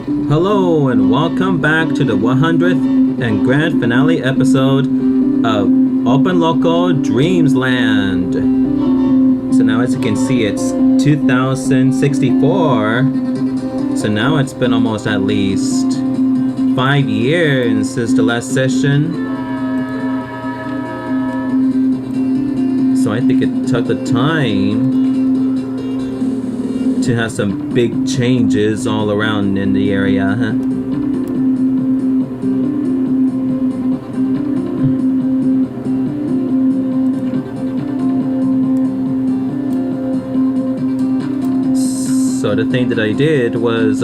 Hello and welcome back to the 100th and grand finale episode of OpenLoco Dreamsland. So now as you can see it's 2064. So now it's been almost at least 5 years since the last session. So I think it took the time to have some big changes all around in the area, So the thing that I did was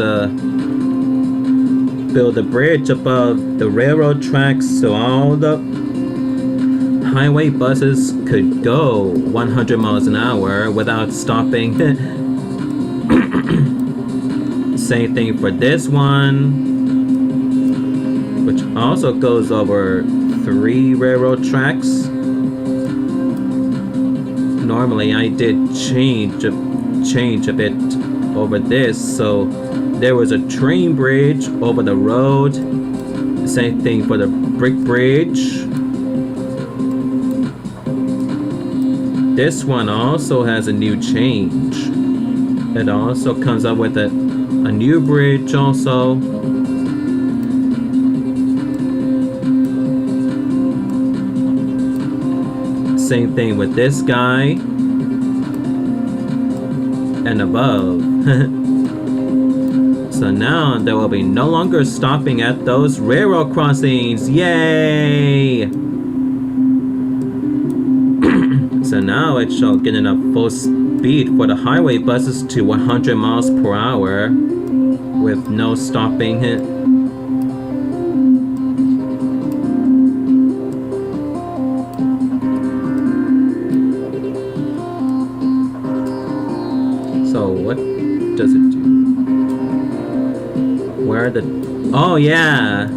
build a bridge above the railroad tracks so all the highway buses could go 100 miles an hour without stopping. Same thing for this one, which also goes over 3 railroad tracks. Normally I did change a bit over this, so there was a train bridge over the road. Same thing for the brick bridge. This one also has a new change. It also comes up with a new bridge also. Same thing with this guy. And above. So now there will be no longer stopping at those railroad crossings. Yay! So now it shall get enough full speed for the highway buses to 100 miles per hour with no stopping. So what does it do? Where are the... Oh yeah!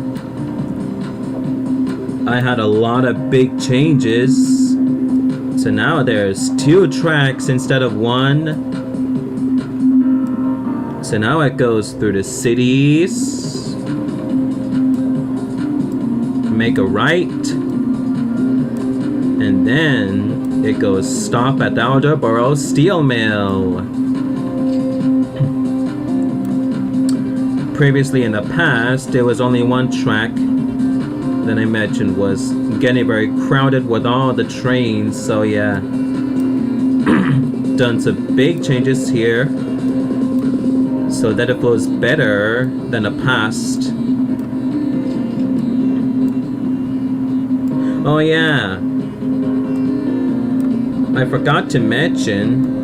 I had a lot of big changes. So now there's 2 tracks instead of 1. So now it goes through the cities. Make a right. And then it goes stop at the Alderboro Steel Mill. Previously in the past, there was only 1 track that I mentioned was getting very crowded with all the trains, so yeah. Done some big changes here so that it feels better than the past. Oh yeah, I forgot to mention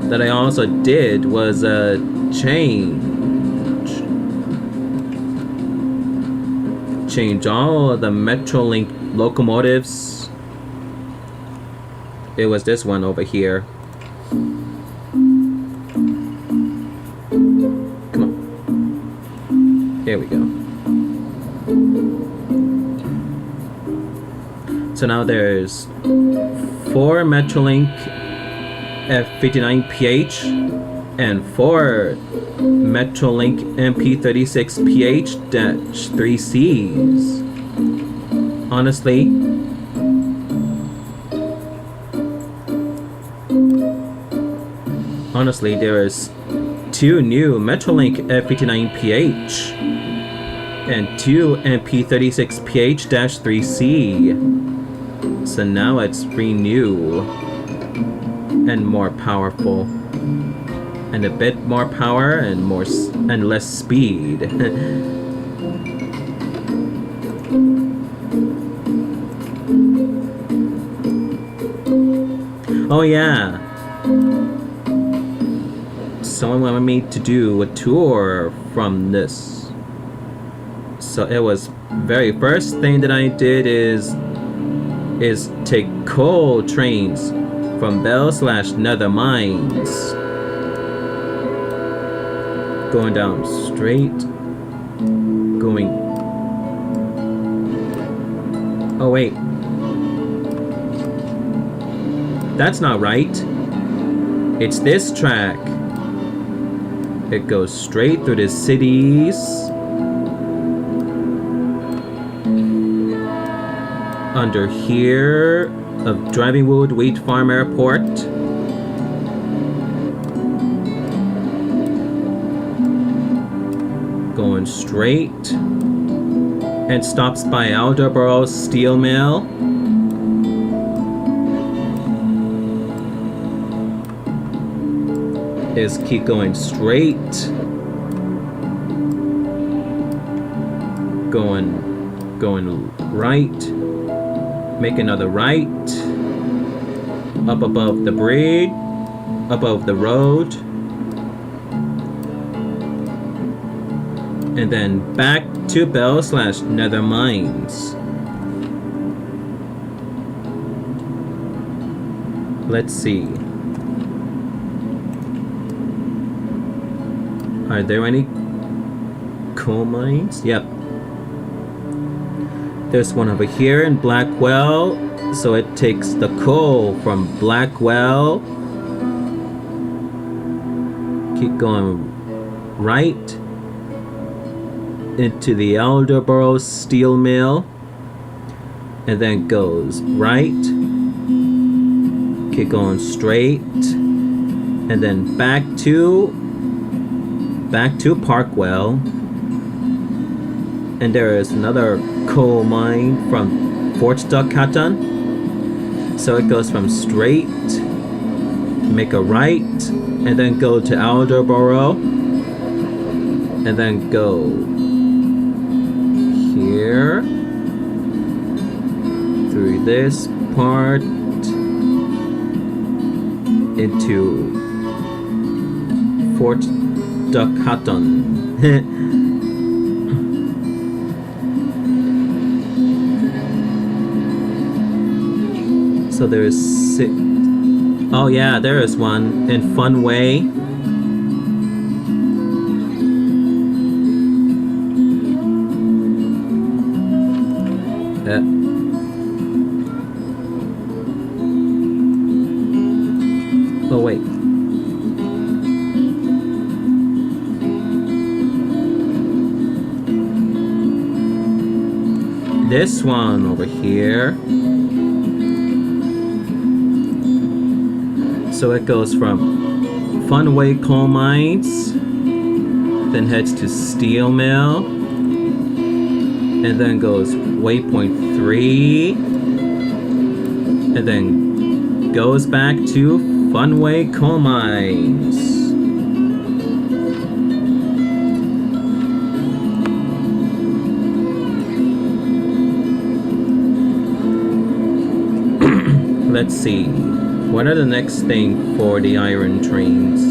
that I also did was a change all of the Metrolink locomotives. It was this one over here. Come on. Here we go. So now there's 4 Metrolink F59PH and 4 Metrolink MP36PH-3Cs. Honestly, there is 2 new Metrolink F59PH and 2 MP36PH-3C. So now it's renew and more powerful. And a bit more power and less speed. Oh yeah. Someone wanted me to do a tour from this. So it was very first thing that I did is take coal trains from Bell/Nether Mines. Going down straight. Going... Oh wait. That's not right. It's this track. It goes straight through the cities. Under here of Driving Wood Wheat Farm Airport. Going straight. And stops by Alderboro Steel Mill. Is keep going straight. Going right. Make another right. Up above the bridge. Above the road. And then back to Bell/Nether Mines. Let's see. Are there any coal mines? Yep. There's one over here in Blackwell. So it takes the coal from Blackwell. Keep going right into the Alderboro Steel Mill. And then goes right. Keep going straight. And then back to Parkwell. And there is another coal mine from Fort Stuckhatton. So it goes from straight, make a right, and then go to Alderboro, and then go here, through this part, into Fort Stuckhatton. So there's six. Oh yeah, there is one in Funway. Oh wait. This one over here. So it goes from Funway Coal Mines, then heads to Steel Mill, and then goes Waypoint 3, and then goes back to Funway Coal Mines. Let's see. What are the next thing for the iron trains?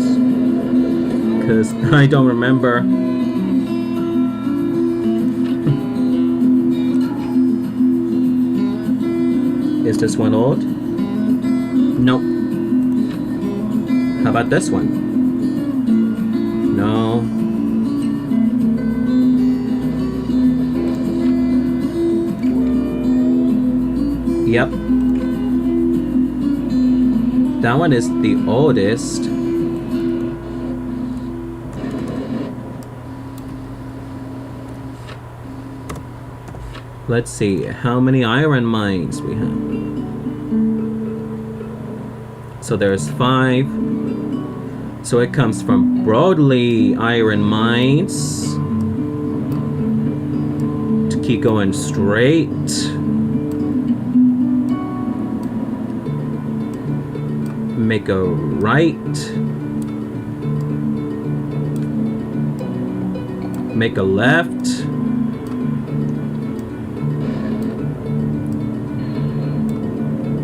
Because I don't remember. Is this one old? Nope. How about this one? No. Yep. That one is the oldest. Let's see how many iron mines we have. So there's 5. So it comes from Broadley Iron Mines. To keep going straight. Make a right. Make a left.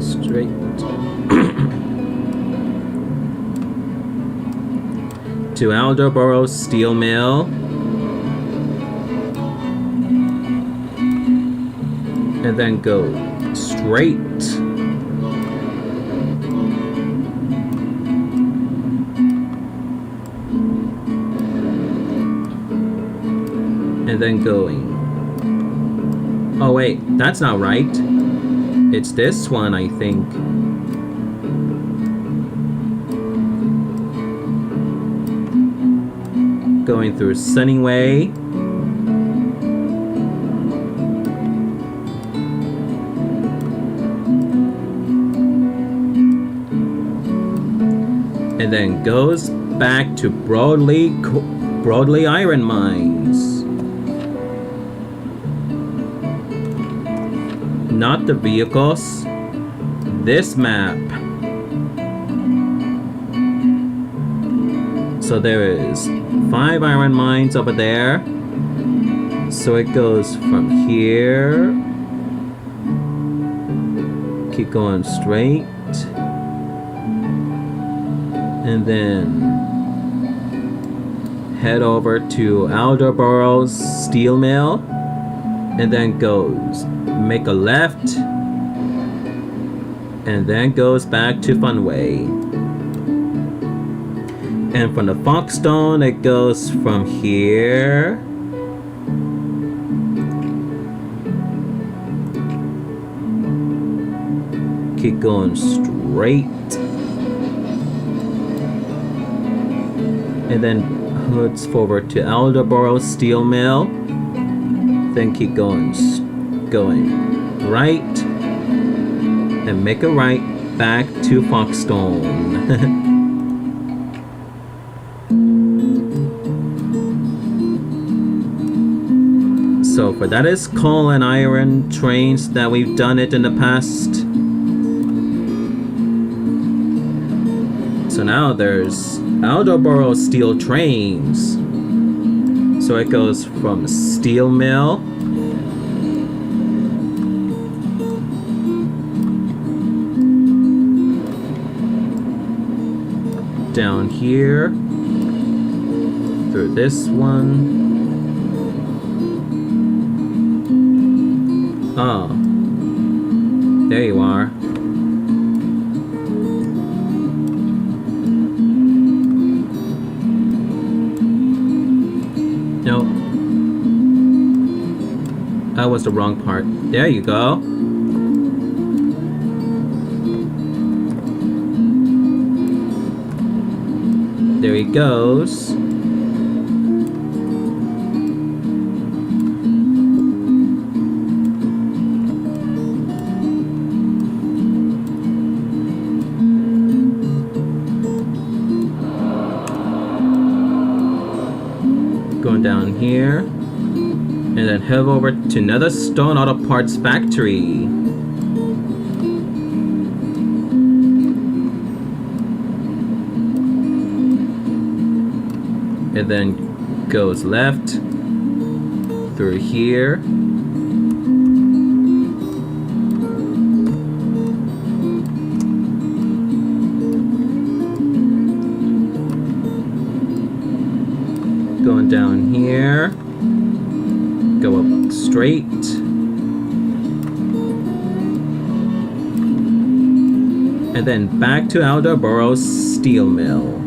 Straight. To Alderboro Steel Mill. And then go straight. And then going. Oh wait, that's not right. It's this one, I think. going through Sunny Way. And then goes back to Broadley Iron Mines. Not the vehicles. This map. So there is 5 iron mines over there. So it goes from here. Keep going straight. And then head over to Alderborough Steel Mill. And then goes, make a left. And then goes back to Funway. And from the Foxstone, it goes from here. Keep going straight. And then hoods forward to Alderborough Steel Mill. Then keep going right. And make a right back to Foxstone. So for that is coal and iron trains that we've done it in the past. So now there's Alderborough steel trains. So it goes from Steel Mill down here through this one. Oh, there you are. No, that was the wrong part. There you go. There he goes. Going down here. And then head over to another Stone Auto Parts factory. And then goes left through here. Going down here. Go up straight. And then back to Alderborough Steel Mill.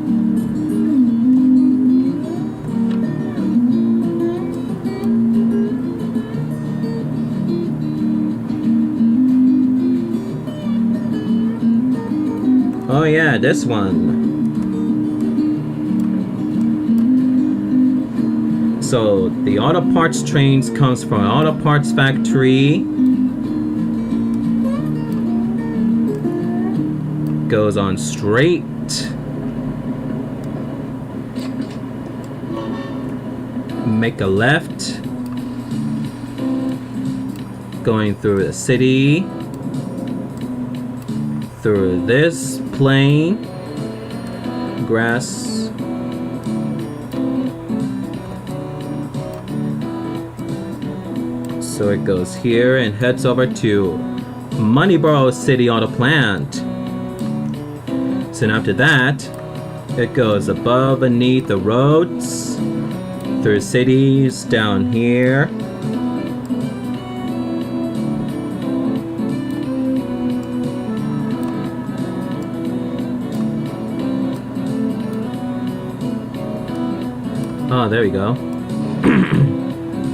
Oh yeah, this one. So the auto parts trains comes from an auto parts factory. Goes on straight. Make a left. Going through the city. Through this plain. Grass. So it goes here and heads over to Moneyborough City Auto Plant. So after that, it goes above, beneath the roads, through cities, down here. Oh, there we go.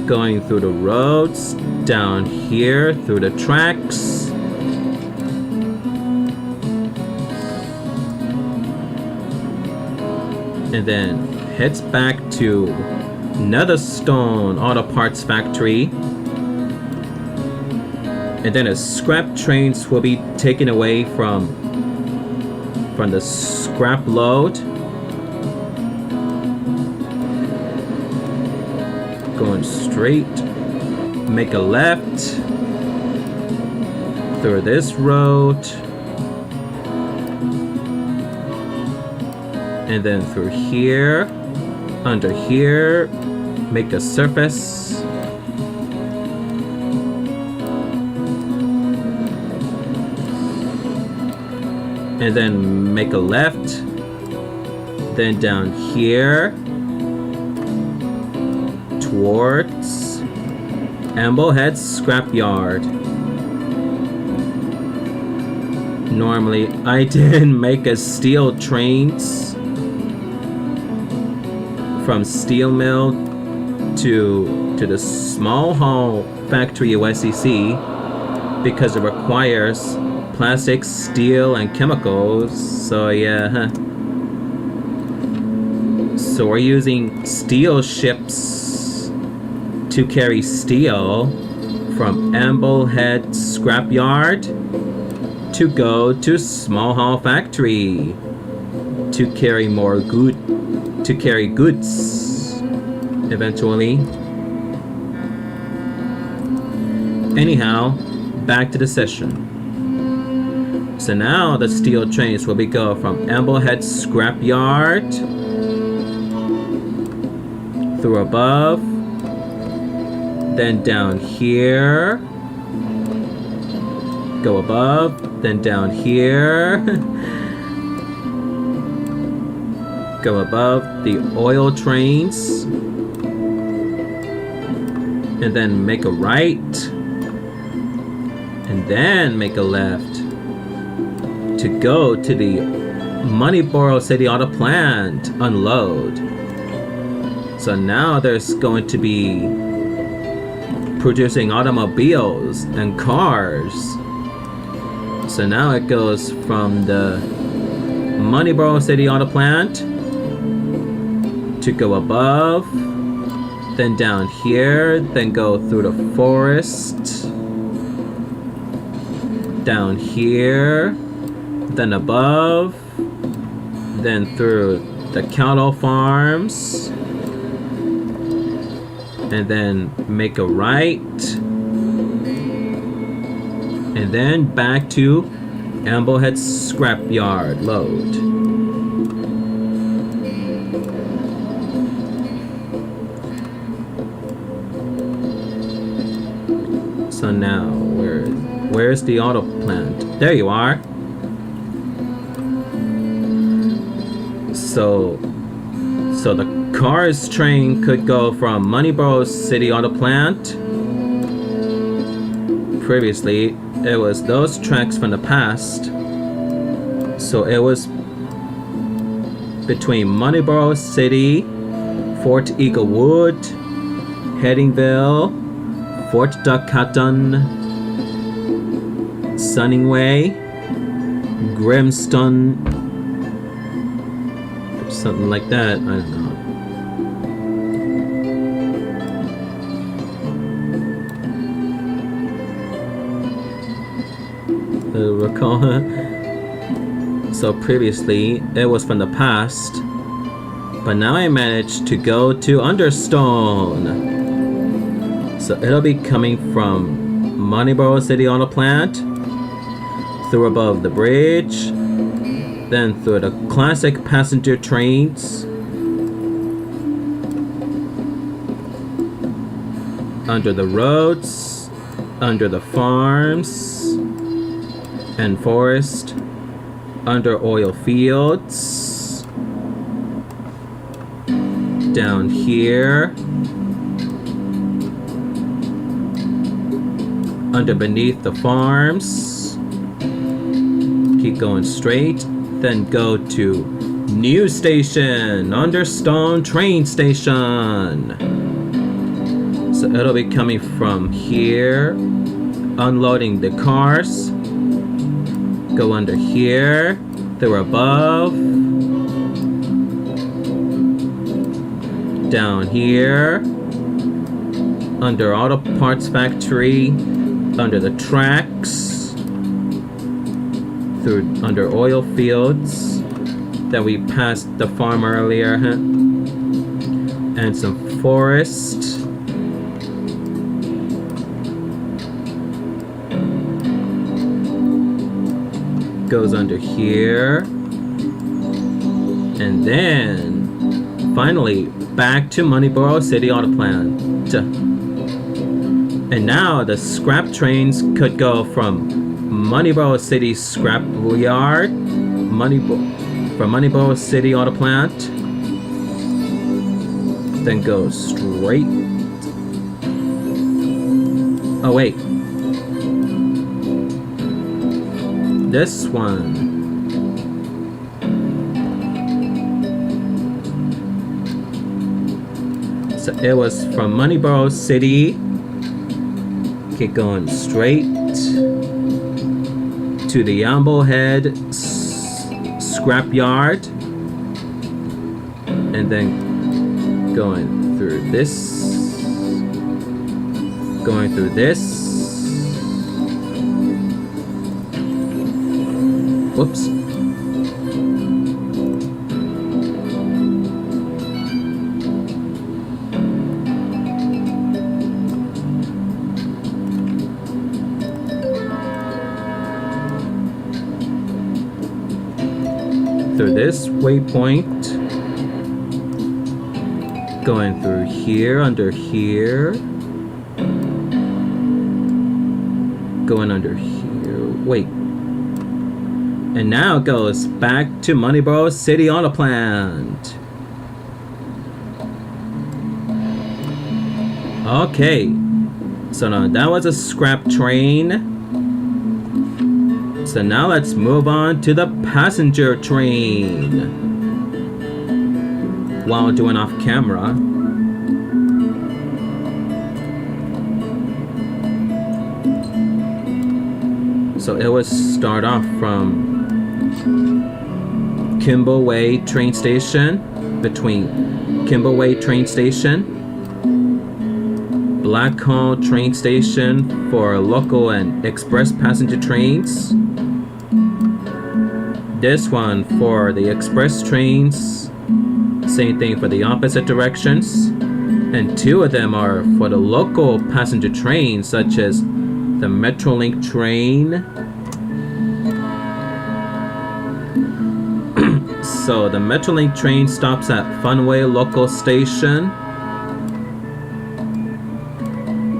Going through the roads, down here, through the tracks. And then heads back to Netherstone Auto Parts Factory. And then the scrap trains will be taken away from the scrap load. Going straight, make a left through this road, and then through here, under here, make a surface, and then make a left, then down here towards Amblehead Scrapyard. Normally I didn't make a steel trains from steel mill to the small hull factory USCC because it requires plastics, steel, and chemicals. So yeah, so we're using steel ships to carry steel from Amblehead Scrapyard to go to small hull factory to carry goods eventually. Anyhow, back to the session. So now the steel trains will be go from Amblehead Scrapyard through above, then down here, go above, then down here, go above the oil trains, and then make a right, and then make a left to go to the Moneyboro City Auto Plant, unload. So now there's going to be producing automobiles and cars. So now it goes from the Moneyboro City Auto Plant to go above, then down here, then go through the forest, down here, then above, then through the cattle farms, and then make a right, and then back to Amblehead Scrapyard load. So now where's the auto plant? There you are. So the cars train could go from Moneyboro City Auto Plant. Previously, it was those tracks from the past. So it was between Moneyboro City, Fort Eaglewood, Headingville, Fort Duckhutton, Sunningway, Grimston, something like that, I don't know. Recall. So previously it was from the past, but now I managed to go to Understone. So it'll be coming from Moneyboro City Auto Plant, through above the bridge, then through the classic passenger trains, under the roads, under the farms and forest, under oil fields, down here, under beneath the farms, keep going straight, then go to New Station, Understone Train Station. So it'll be coming from here, unloading the cars, go under here, through above, down here, under Auto Parts Factory, under the tracks, through under oil fields that we passed the farm earlier, and some forest. Goes under here, and then finally back to Moneyboro City Auto Plant. And now the scrap trains could go from Moneyboro City Scrap Yard, from Moneyboro City Auto Plant, then go straight. Oh wait, this one. So it was from Moneyboro City. Keep going straight to the Yamblehead Scrapyard, and then going through this, going through this. Whoops. Through this waypoint, going through here, under here, going under here. Wait. And now it goes back to Moneyboro City Auto Plant. Okay, so now that was a scrap train. So now let's move on to the passenger train. While doing off camera. So it was start off from Kimball Way train station, between Kimball Way train station, Blackhall train station for local and express passenger trains. This one for the express trains, same thing for the opposite directions. And two of them are for the local passenger trains, such as the Metrolink train. So the Metrolink train stops at Funway local station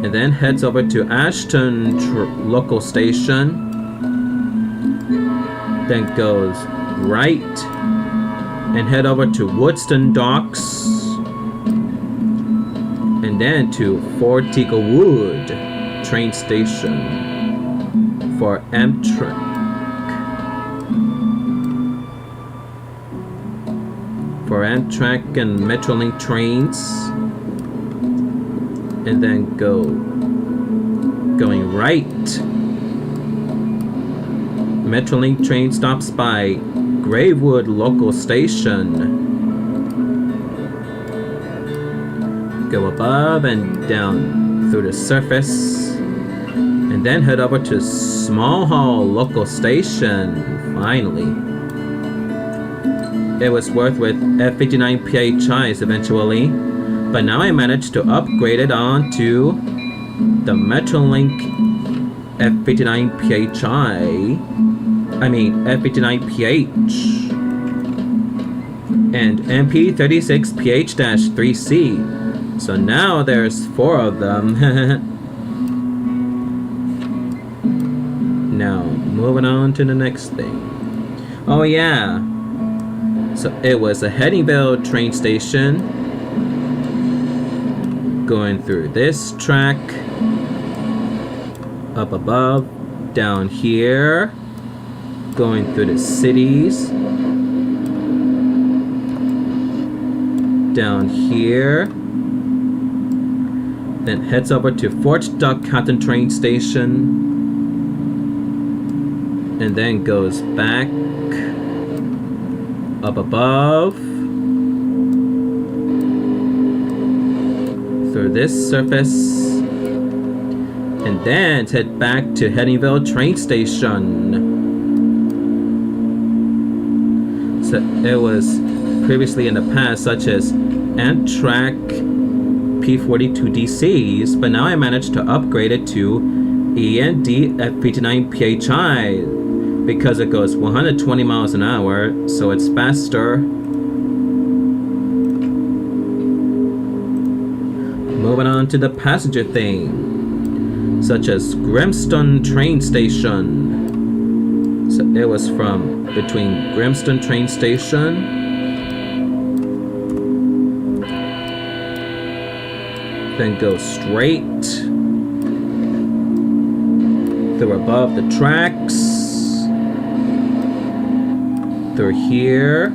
and then heads over to Ashton local station, then goes right and head over to Woodston Docks, and then to Fort Teaglewood train station for Amtrak. For Amtrak and Metrolink trains, and then going right. Metrolink train stops by Gravewood local station. Go above and down through the surface, and then head over to Small Hall local station. Finally, it was worth with F59 PHIs eventually, but now I managed to upgrade it onto the Metrolink F59 PHI. I mean F59PH and MP36PH-3C. So now there's 4 of them. Now moving on to the next thing. Oh yeah. So it was a Headingville train station. Going through this track. Up above. Down here. Going through the cities. Down here. Then heads over to Fort Duckhatton train station. And then goes back. Up above. through this surface, and then head back to Headingville train station. So it was previously in the past, such as Amtrak P42DCs, but now I managed to upgrade it to END F59 PHI because it goes 120 miles an hour, so it's faster. Moving on to the passenger thing, such as Grimston train station. So it was from between Grimston train station then go straight through above the tracks, through here,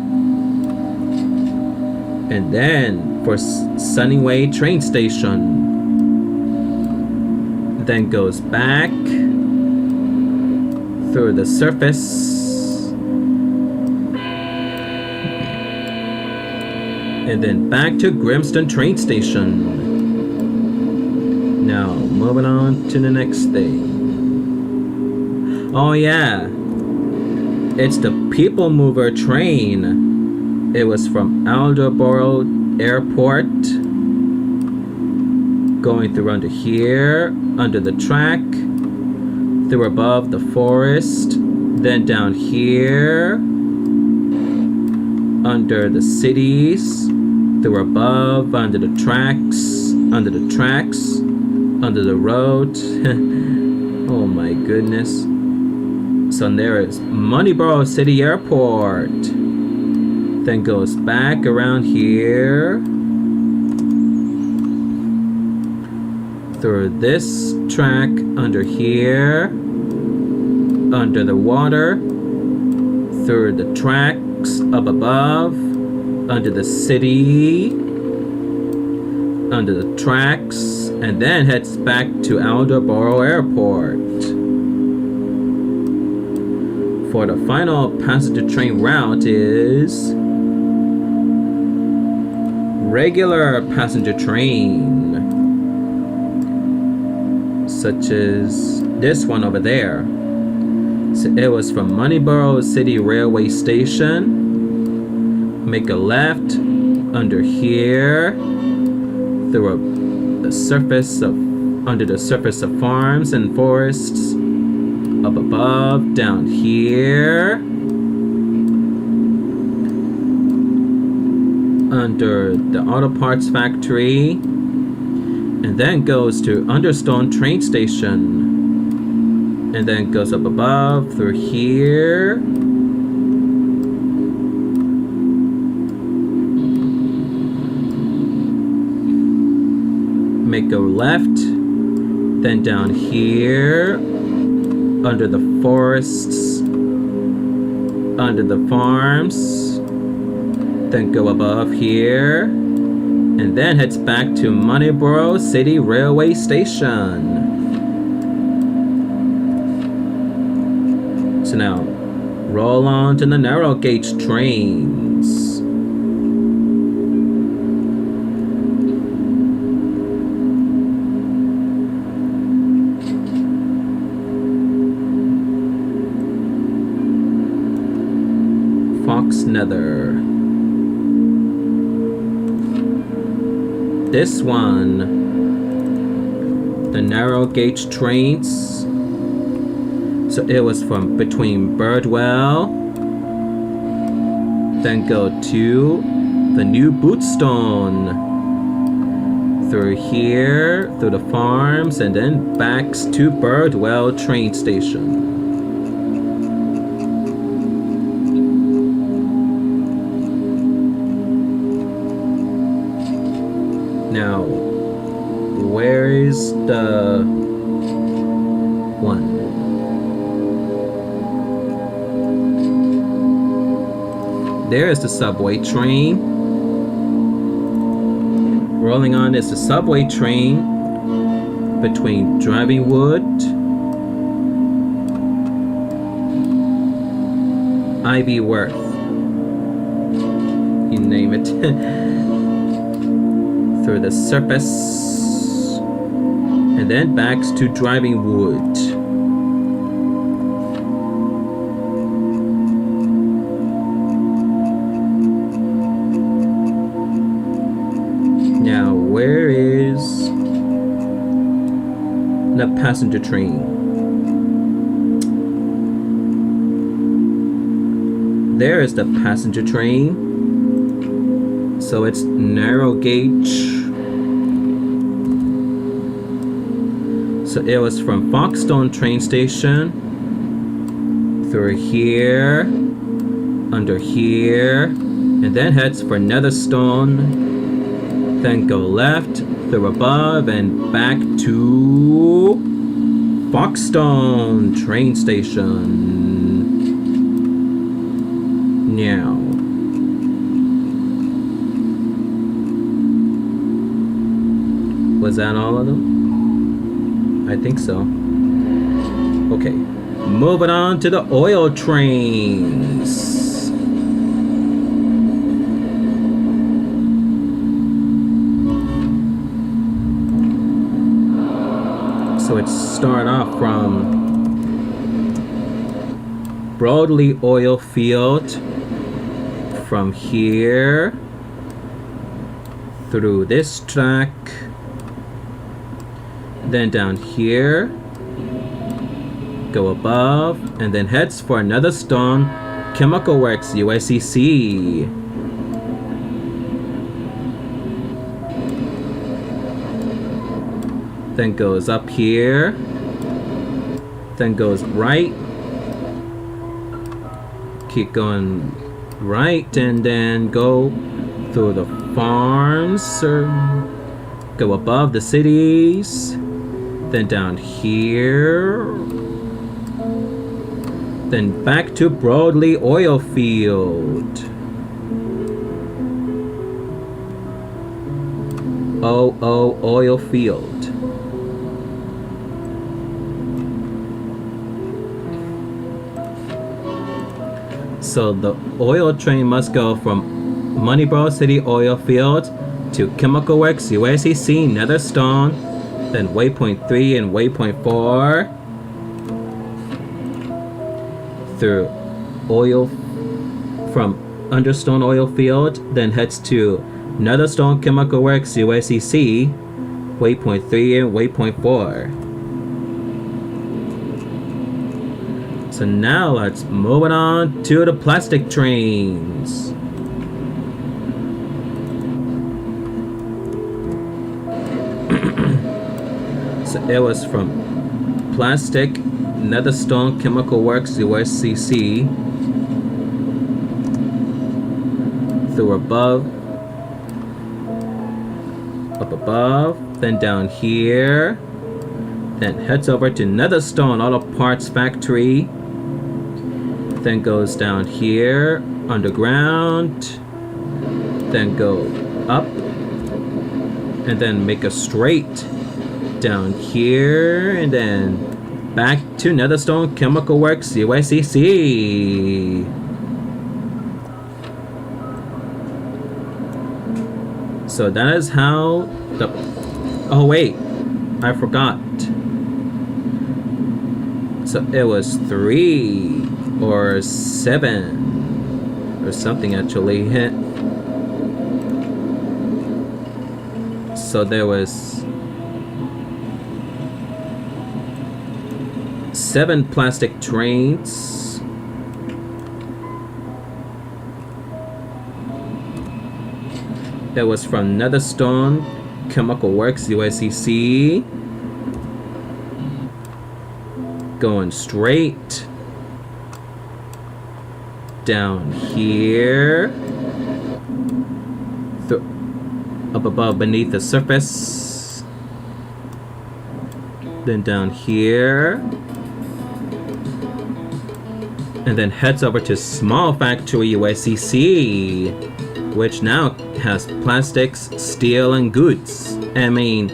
and then for Sunnyway train station, then goes back through the surface, and then back to Grimston train station. Now, moving on to the next thing. Oh yeah, it's the People Mover train. It was from Alderboro Airport, going through under here, under the track, through above the forest, then down here, under the cities, through above, under the tracks, under the road. Oh my goodness. So there is Moneyborough City Airport. Then goes back around here, through this track, under here, under the water, through the tracks up above, under the city, under the tracks, and then heads back to Alderboro Airport. For the final passenger train route is regular passenger train, such as this one over there. So it was from Moneyborough City Railway Station, make a left under here, through the surface of, under the surface of farms and forests, up above, down here, under the auto parts factory, and then goes to Understone train station, and then goes up above through here, make a left, then down here, under the forests, under the farms, then go above here, and then heads back to Moneyborough City Railway Station. So now, roll on to the narrow gauge trains. Nether. This one, the narrow gauge trains. So it was from between Birdwell, then go to the new Bootstone, through here, through the farms, and then back to Birdwell train station. Now, where is the one? There is the subway train. Rolling on is the subway train between Drivingwood, Ivyworth, you name it. through the surface, and then back to driving wood. Now, where is the passenger train? There is the passenger train. So it's narrow gauge. So it was from Foxstone train station through here, under here, and then heads for Netherstone. Then go left through above and back to Foxstone train station. Now, was that all of them? I think so. Okay, moving on to the oil trains. So it started off from Broadley oil field, from here through this track, then down here, go above, and then heads for Netherstone Chemical Works USCC. Then goes up here, then goes right, keep going right, and then go through the farms, or go above the cities, then down here, then back to Broadley oil field. Oil field. So the oil train must go from Moneyborough City oil field to Chemical Works USCC Netherstone, then waypoint 3 and waypoint 4 through oil from Understone oil field, then heads to Netherstone Chemical Works USCC waypoint 3 and waypoint 4. So now let's move it on to the plastic trains. So it was from Plastic Netherstone Chemical Works USCC through above, up above, then down here, then heads over to Netherstone Auto Parts Factory, then goes down here, underground, then go up, and then make a straight down here, and then back to Netherstone Chemical Works USCC. So that is how the... Oh wait, I forgot. So it was 3 or 7 or something actually hit. So there was 7 plastic trains. It was from Netherstone Chemical Works USCC, going straight down here, up above beneath the surface, then down here, and then heads over to Small Factory USCC, which now has plastics, steel, and goods. I mean,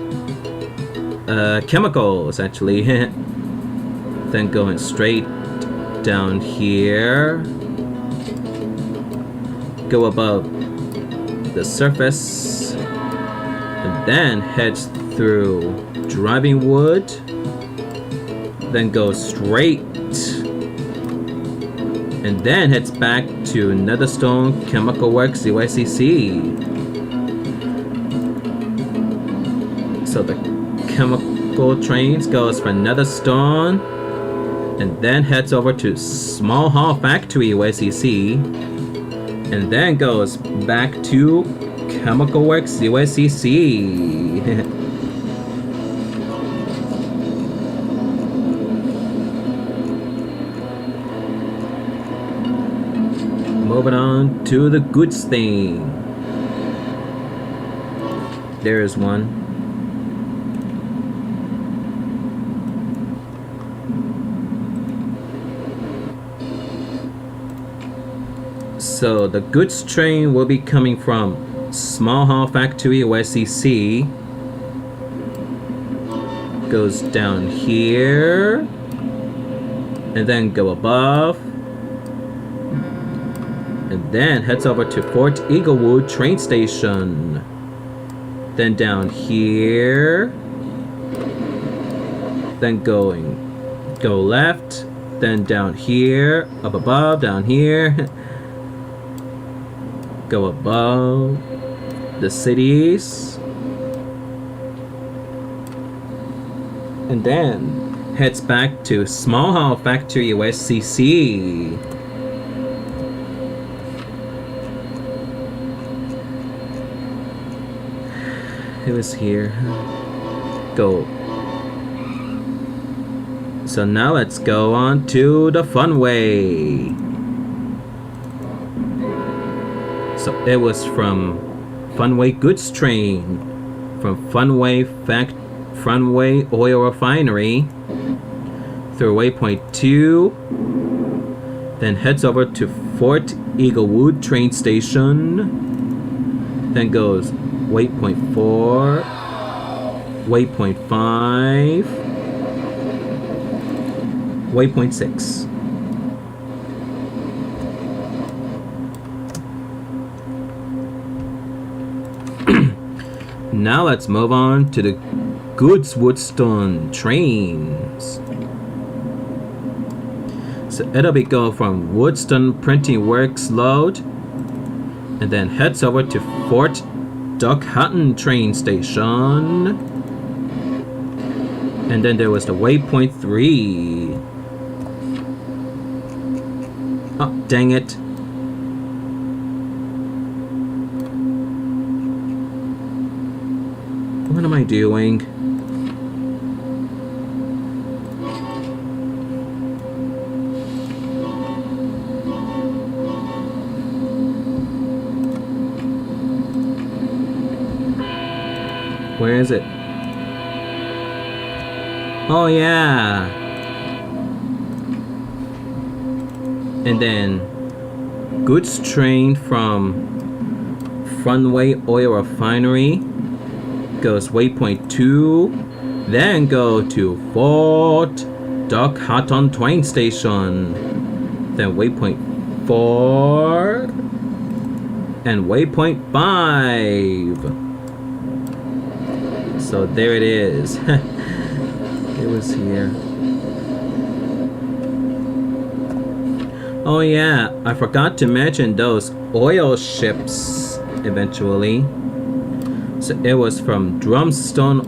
chemicals actually. Then going straight down here, go above the surface, and then heads through Driving Wood, then goes straight, and then heads back to Netherstone Chemical Works USCC. So the chemical trains goes for Netherstone, and then heads over to Small Hall Factory USCC, and then goes back to Chemical Works USCC. Moving on to the goods thing. There's one. So the goods train will be coming from Small Hall Factory OSCC. Goes down here, and then go above, and then heads over to Fort Eaglewood train station. Then down here, then go left, then down here, up above, down here. Go above the cities, and then heads back to Small Hall Factory USCC. It was here. Go. So now let's go on to the Funway. So it was from Funway Goods Train, from Funway Oil Refinery through Waypoint 2, then heads over to Fort Eaglewood train station, then goes Waypoint 4, Waypoint 5, Waypoint 6. Now let's move on to the goods Woodstone trains. So it'll be go from Woodstone Printing Works load, and then heads over to Fort Duck Hutton train station. And then there was the Waypoint 3. Oh, dang it. What am I doing? Where is it? Oh yeah. And then goods train from Funway Oil Refinery goes Waypoint 2, then go to Fort Duck Hutton train station, then Waypoint 4 and Waypoint 5. So there it is. It was here. Oh yeah, I forgot to mention those oil ships eventually. So it was from Drumstone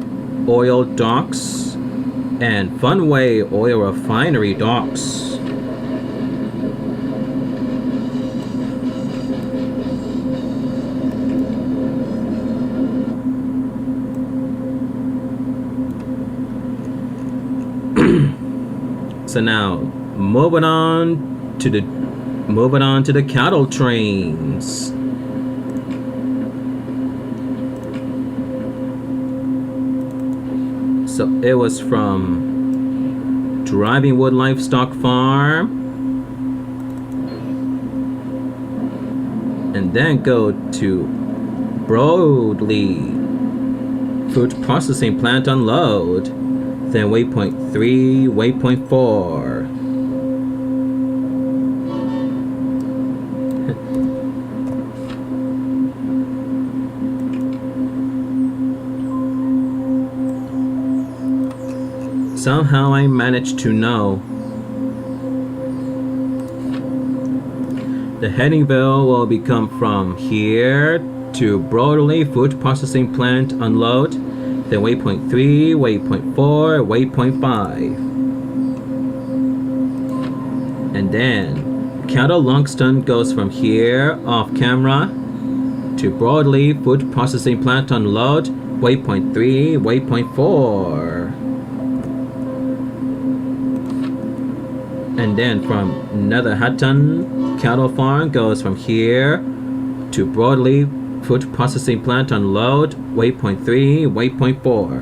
Oil Docks and Funway Oil Refinery Docks. So now moving on to the cattle trains. So it was from Driving Wood Livestock Farm, and then go to Broadley Food Processing Plant unload, then Waypoint 3, Waypoint 4. somehow I managed to know. The Headingville will become from here to Broadley Food Processing Plant unload, then waypoint 3, waypoint 4, waypoint 5. And then Cattle Longston goes from here off camera to Broadley Food Processing Plant unload, waypoint 3, waypoint 4. And then from Netherhatton Cattle Farm goes from here to Broadley Food Processing Plant unload, waypoint 3, waypoint 4.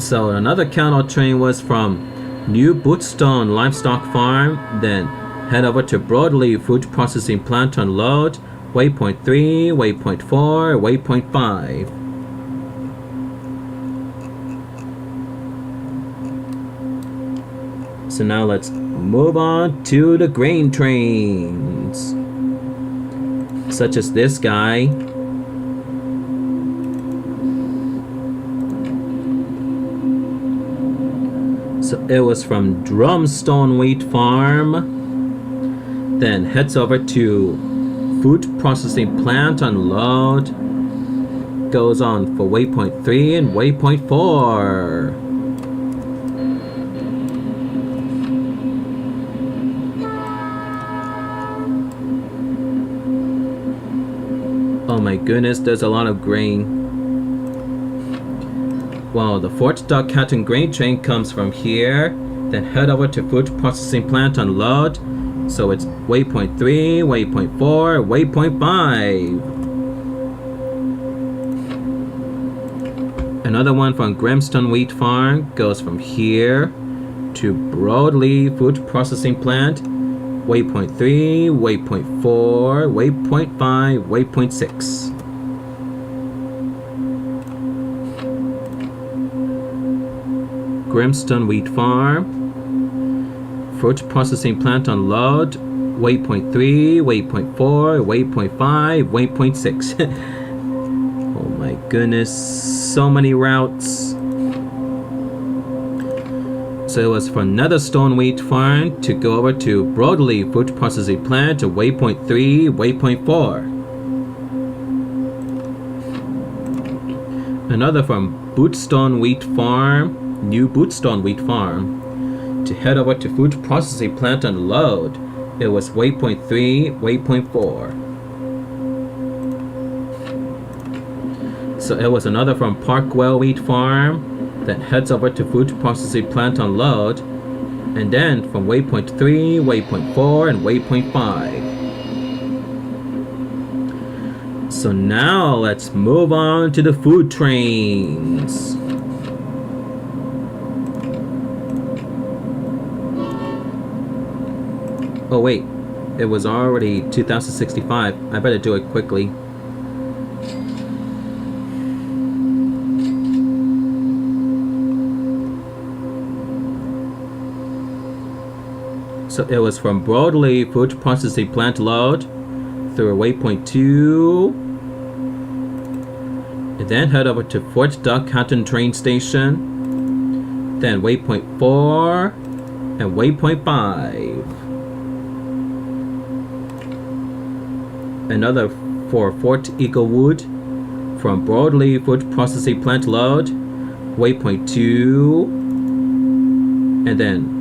So another cattle train was from New Bootstone Livestock Farm, then head over to Broadley Food Processing Plant unload, waypoint 3, waypoint 4, waypoint 5. So now let's move on to the grain trains, such as this guy. So it was from Drumstone Wheat Farm, then heads over to Food Processing Plant unload, goes on for waypoint 3 and waypoint 4. Oh my goodness, there's a lot of grain. Well, the Fort Duckhatton grain train comes from here, then head over to Food Processing Plant unload. So it's waypoint 3, waypoint 4, waypoint 5. Another one from Grimston Wheat Farm goes from here to Broadley Food Processing Plant, waypoint 3, waypoint 4, waypoint 5, waypoint 6. Grimston Wheat Farm, Food Processing Plant unload, waypoint 3, waypoint 4, waypoint 5, waypoint 6. Oh my goodness, so many routes. So it was from Netherstone Wheat Farm to go over to Broadley Food Processing Plant to waypoint 3, waypoint 4. Another from Bootstone Wheat Farm, New Bootstone Wheat Farm, to head over to Food Processing Plant unload. It was waypoint 3, waypoint 4. So it was another from Parkwell Wheat Farm that heads over to Food Processing Plant unload, and then from waypoint 3, waypoint 4, and waypoint 5. So now let's move on to the food trains. Oh wait, it was already 2065. I better do it quickly. So it was from Broadley Food Processing Plant load through waypoint 2, and then head over to Fort Duckhatton train station, then waypoint 4 and waypoint 5. Another for Fort Eaglewood from Broadley Food Processing Plant load, waypoint 2, and then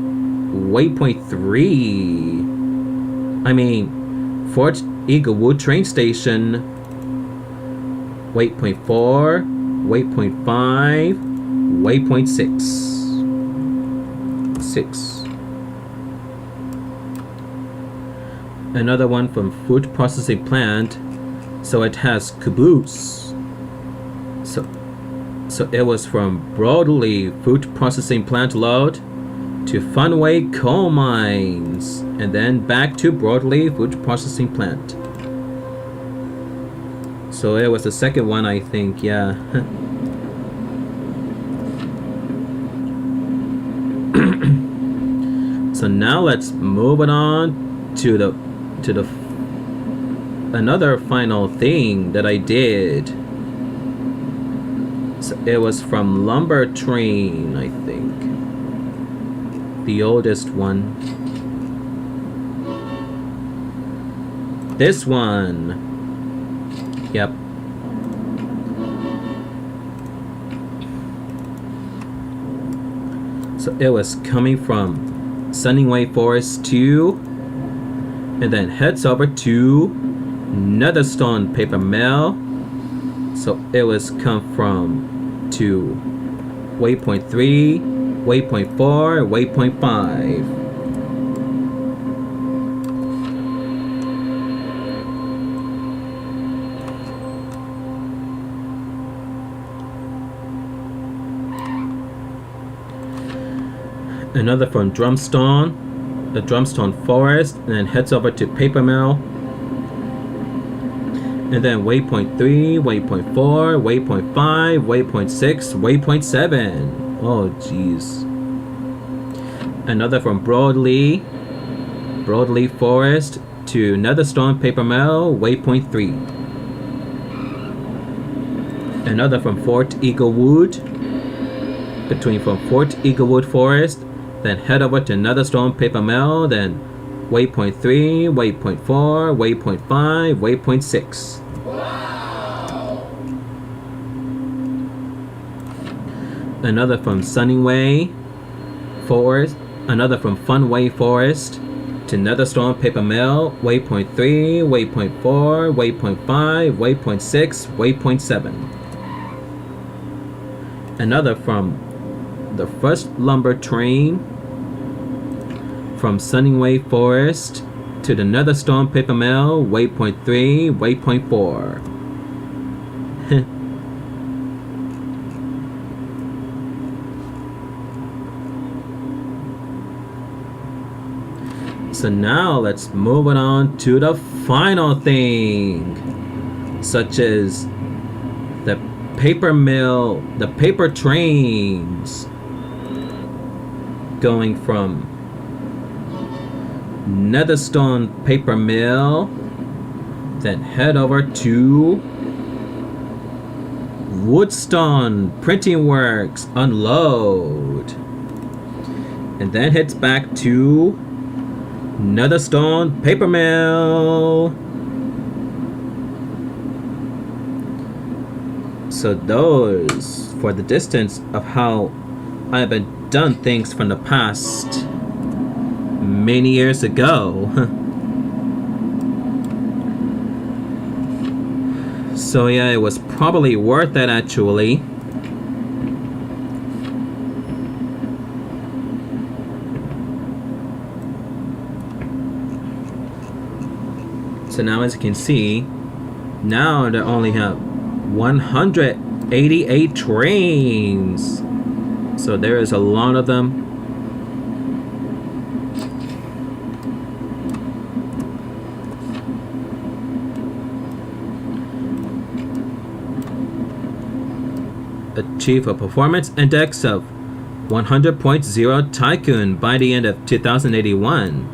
waypoint 3. I mean, Fort Eaglewood train station, waypoint 4, waypoint 5, waypoint 6. Another one from Food Processing Plant, so it has caboose. So it was from Broadley Food Processing Plant load to Funway Coal Mines, and then back to Broadley Food Processing Plant. So it was the second one, I think, yeah. So now let's move it on to the another final thing that I did. So it was from Lumber Train, I think. The oldest one. This one. Yep. So it was coming from Sunningway Forest 2, and then heads over to Netherstone Paper Mill. So it was come from to waypoint 3, waypoint 4, waypoint 5. Another from Drumstone, the Drumstone Forest, and then heads over to Paper Mill. And then waypoint 3, waypoint 4, waypoint 5, waypoint 6, waypoint 7. Oh, jeez. Another from Broadley Forest to Netherstone Paper Mill, waypoint 3. Another from Fort Eaglewood, from Fort Eaglewood Forest, then head over to Netherstone Paper Mill, then waypoint 3, waypoint 4, waypoint 5, waypoint 6. Wow. Another from Sunningway Forest, another from Funway Forest to Netherstone Paper Mill, waypoint 3, waypoint 4, waypoint 5, waypoint 6, waypoint 7. Another from the first lumber train from Sunningway Forest to the Netherstone Paper Mill, waypoint 3, waypoint 4. So now let's move it on to the final thing, such as the paper mill, the paper trains going from Netherstone Paper Mill, then head over to Woodstone Printing Works, unload, and then heads back to Netherstone Paper Mill. So those for the distance of how I've been done things from the past many years ago. So yeah, it was probably worth it actually. So now as you can see, now they only have 188 trains. So there is a lot of them. Achieve a performance index of 100.0 Tycoon by the end of 2081.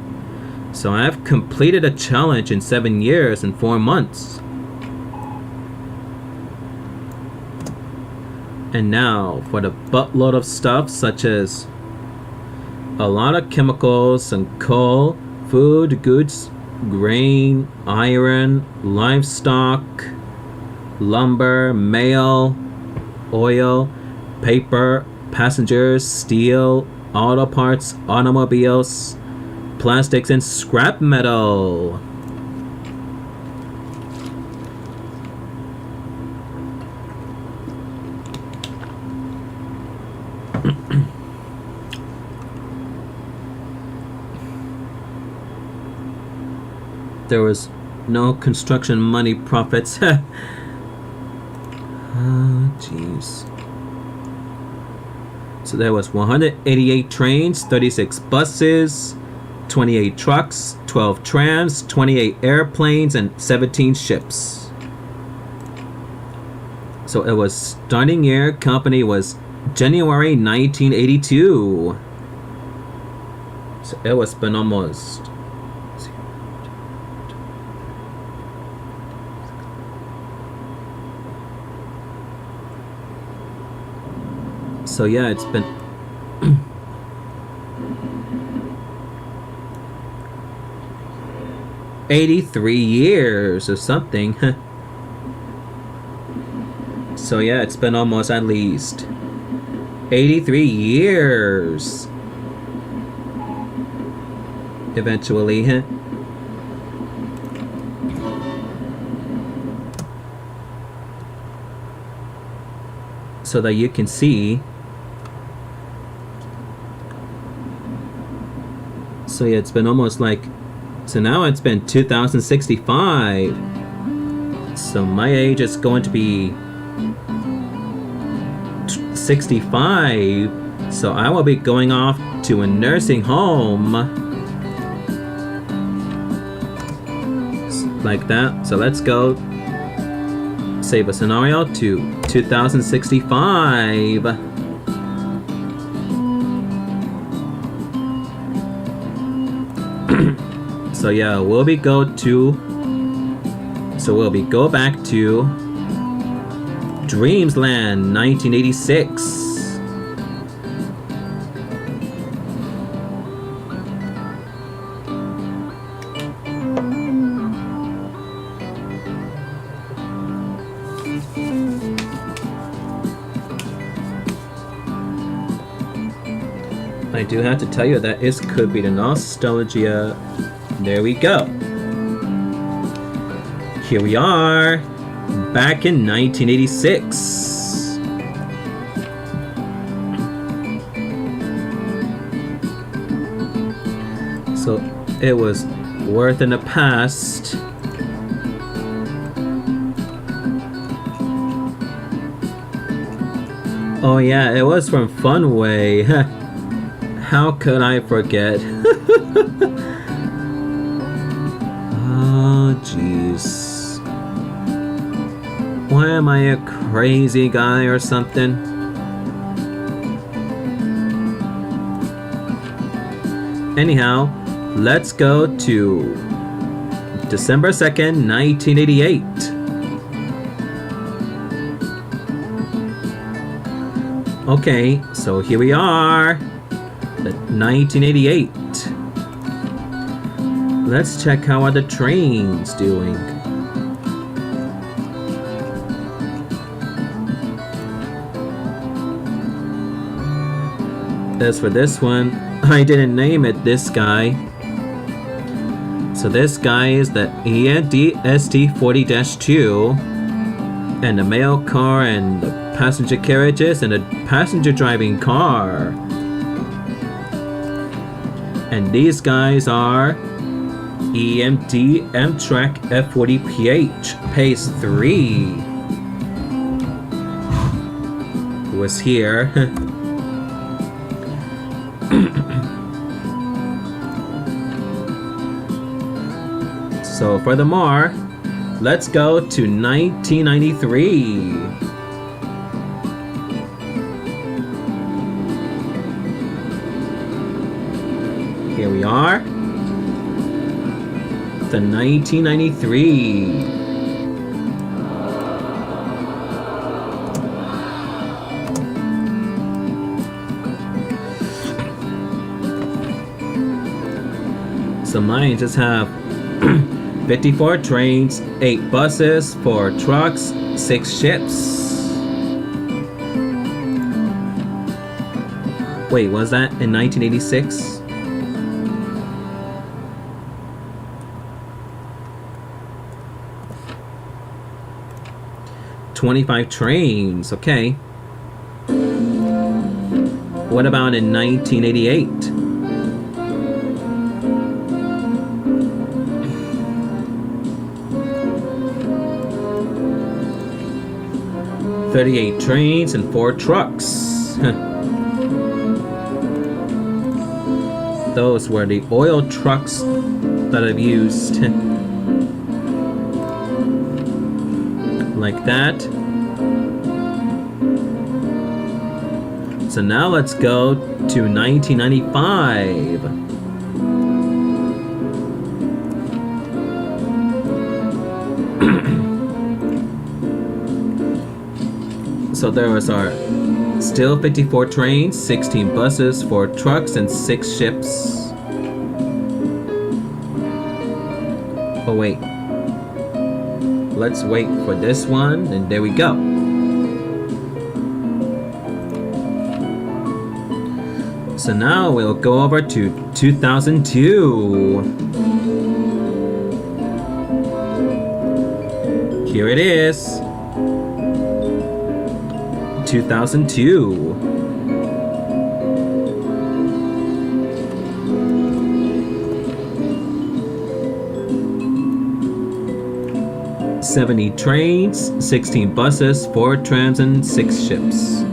So I have completed a challenge in 7 years and 4 months. And now for the buttload of stuff, such as a lot of chemicals and coal, food, goods, grain, iron, livestock, lumber, mail, oil, paper, passengers, steel, auto parts, automobiles, plastics, and scrap metal. There was no construction money profits. Oh, jeez. So there was 188 trains, 36 buses, 28 trucks, 12 trams, 28 airplanes, and 17 ships. So it was starting year company was January 1982. So it was been almost So yeah, it's been 83 years or something. So yeah, it's been almost at least 83 years. Eventually. So that you can see. So yeah, it's been almost like, so now it's been 2065. So my age is going to be 65. So I will be going off to a nursing home. Like that. So let's go save a scenario to 2065. So yeah, we'll be go back to Dreamsland 1986. I do have to tell you that this could be the nostalgia. There we go. Here we are, back in 1986. So it was worth in the past. Oh yeah, it was from Funway. How could I forget? Oh, jeez. Why am I a crazy guy or something? Anyhow, let's go to December 2nd, 1988. Okay, so here we are, 1988. Let's check how are the trains doing. As for this one, I didn't name it this guy. So this guy is the END-ST40-2, and the mail car and the passenger carriages and the passenger driving car. And these guys are EMD Amtrak F40PH Pace 3. Who was here? So furthermore, let's go to 1993. Here we are. The 1993. So mine just have 54 trains, 8 buses, 4 trucks, 6 ships. Wait, was that in 1986? "25 trains, okay. What about in 1988? "38 trains and 4 trucks." Those were the oil trucks that I've used. Like that. So now let's go to 1995. So there was our Still 54 trains, 16 buses, 4 trucks, and 6 ships. Oh wait. Let's wait for this one, and there we go. So now we'll go over to 2002. Here it is. 2002. "70 trains, 16 buses, 4 trams, and 6 ships."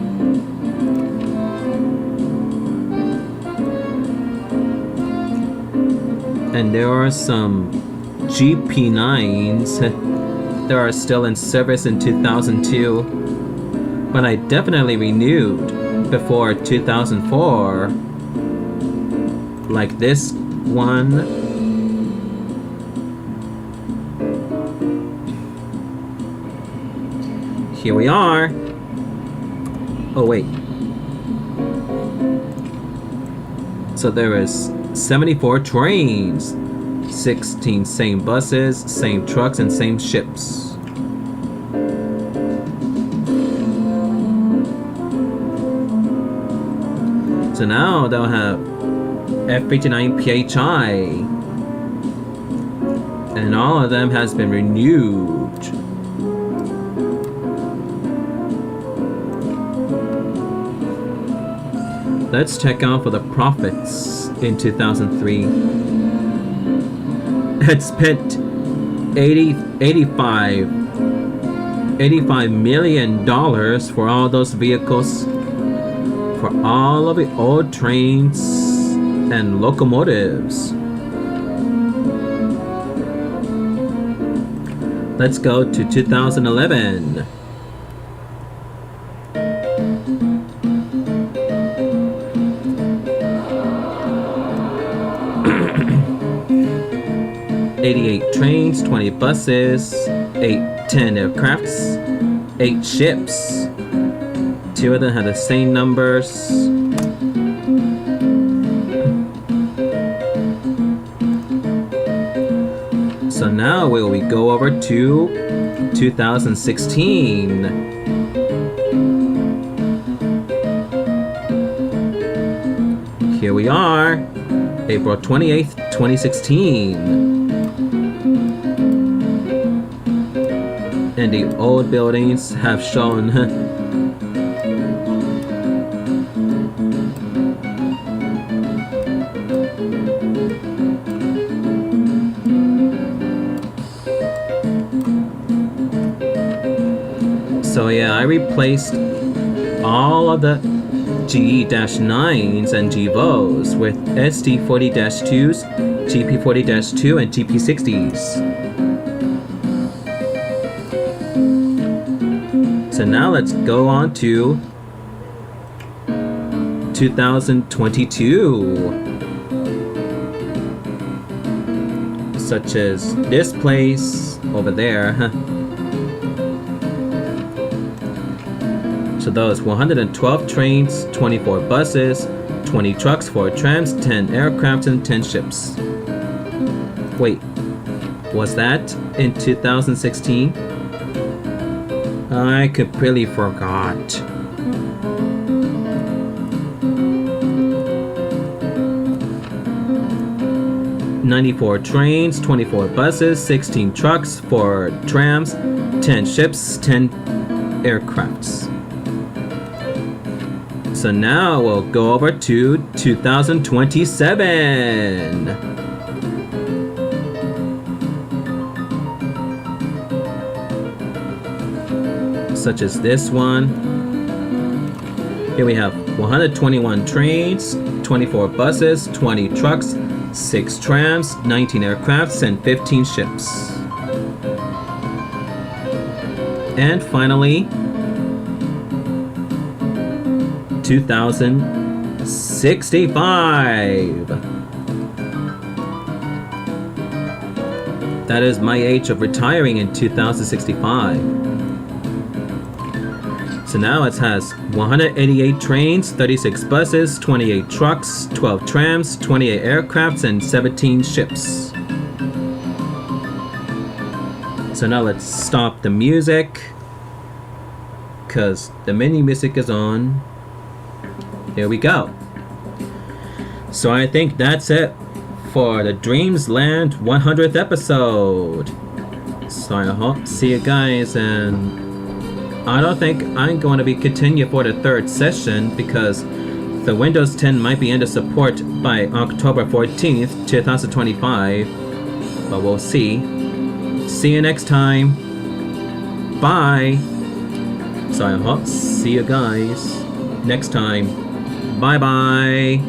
And there are some GP9s that are still in service in 2002, but I definitely renewed before 2004, like this one. Here we are. Oh wait. So there is 74 trains, 16 same buses, same trucks, and same ships. So now they'll have F59 PHI, and all of them has been renewed. Let's check out for the profits in 2003. It spent $85 million for all those vehicles, for all of the old trains and locomotives. Let's go to 2011. "88 trains, 20 buses, 10 aircrafts, 8 ships." 2 of them have the same numbers. So now we go over to 2016. Here we are, April 28th, 2016. And the old buildings have shown. So yeah, I replaced all of the GE-9s and GEVOs with SD40-2s, GP40-2, and GP60s. So now let's go on to 2022. Such as this place over there. So those 112 trains, 24 buses, 20 trucks, 4 trams, 10 aircraft, and 10 ships. Wait, was that in 2016? I completely forgot. "94 trains, 24 buses, 16 trucks, 4 trams, 10 ships, 10 aircrafts." So now we'll go over to 2027. Such as this one. Here we have 121 trains, 24 buses, 20 trucks, 6 trams, 19 aircrafts, and 15 ships. And finally, 2065. That is my age of retiring in 2065. So now it has 188 trains, 36 buses, 28 trucks, 12 trams, 28 aircrafts, and 17 ships. So now let's stop the music, because the mini music is on. Here we go. So I think that's it for the Dreamsland 100th episode. So I hope see you guys, and I don't think I'm going to be continue for the third session because the Windows 10 might be under support by October 14th, 2025, but we'll see. See you next time. Bye. So I hope see you guys next time. Bye bye.